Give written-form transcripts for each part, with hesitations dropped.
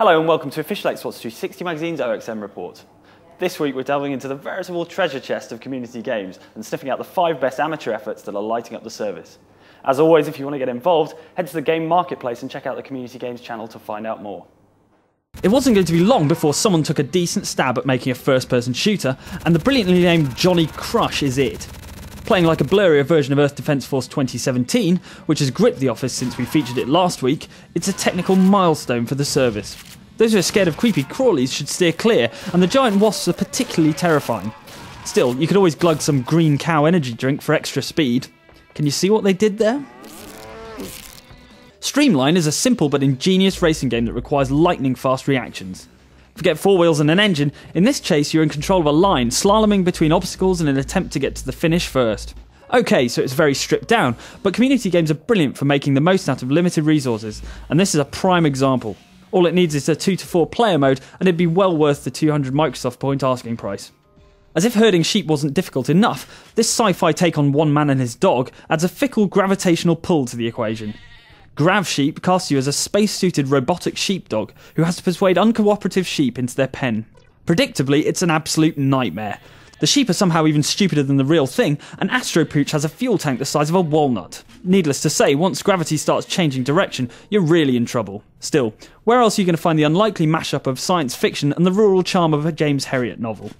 Hello and welcome to official Xbox 360 Magazine's OXM Report. This week we're delving into the veritable treasure chest of community games and sniffing out the 5 best amateur efforts that are lighting up the service. As always, if you want to get involved, head to the game marketplace and check out the Community Games channel to find out more. It wasn't going to be long before someone took a decent stab at making a first-person shooter, and the brilliantly named Johnny Crush is it. Playing like a blurrier version of Earth Defense Force 2017, which has gripped the office since we featured it last week, it's a technical milestone for the service. Those who are scared of creepy crawlies should steer clear, and the giant wasps are particularly terrifying. Still, you could always glug some green cow energy drink for extra speed. Can you see what they did there? Streamline is a simple but ingenious racing game that requires lightning-fast reactions. Forget 4 wheels and an engine, in this chase you're in control of a line, slaloming between obstacles in an attempt to get to the finish first. Okay, so it's very stripped down, but community games are brilliant for making the most out of limited resources, and this is a prime example. All it needs is a 2 to 4 player mode, and it'd be well worth the 200 Microsoft point asking price. As if herding sheep wasn't difficult enough, this sci-fi take on one man and his dog adds a fickle gravitational pull to the equation. Grav Sheep casts you as a space-suited robotic sheepdog who has to persuade uncooperative sheep into their pen. Predictably, it's an absolute nightmare. The sheep are somehow even stupider than the real thing, and Astro Pooch has a fuel tank the size of a walnut. Needless to say, once gravity starts changing direction, you're really in trouble. Still, where else are you going to find the unlikely mashup of science fiction and the rural charm of a James Herriot novel?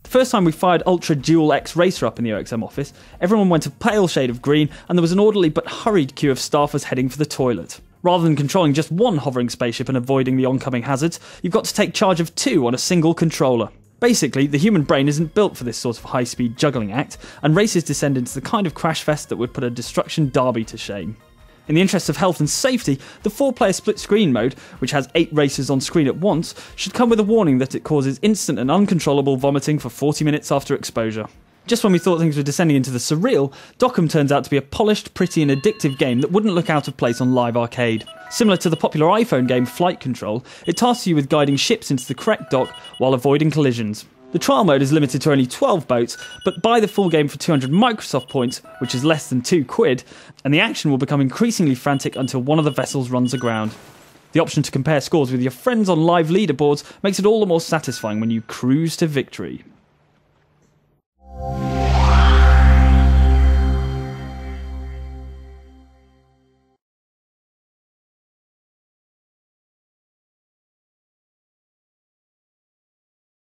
The first time we fired Ultra DualX Racer up in the OXM office, everyone went a pale shade of green and there was an orderly but hurried queue of staffers heading for the toilet. Rather than controlling just one hovering spaceship and avoiding the oncoming hazards, you've got to take charge of 2 on a single controller. Basically, the human brain isn't built for this sort of high-speed juggling act, and races descend into the kind of crash fest that would put a destruction derby to shame. In the interest of health and safety, the 4-player split-screen mode, which has 8 racers on screen at once, should come with a warning that it causes instant and uncontrollable vomiting for 40 minutes after exposure. Just when we thought things were descending into the surreal, Dockham turns out to be a polished, pretty and addictive game that wouldn't look out of place on live arcade. Similar to the popular iPhone game Flight Control, it tasks you with guiding ships into the correct dock while avoiding collisions. The trial mode is limited to only 12 boats, but buy the full game for 200 Microsoft points, which is less than £2, and the action will become increasingly frantic until one of the vessels runs aground. The option to compare scores with your friends on live leaderboards makes it all the more satisfying when you cruise to victory.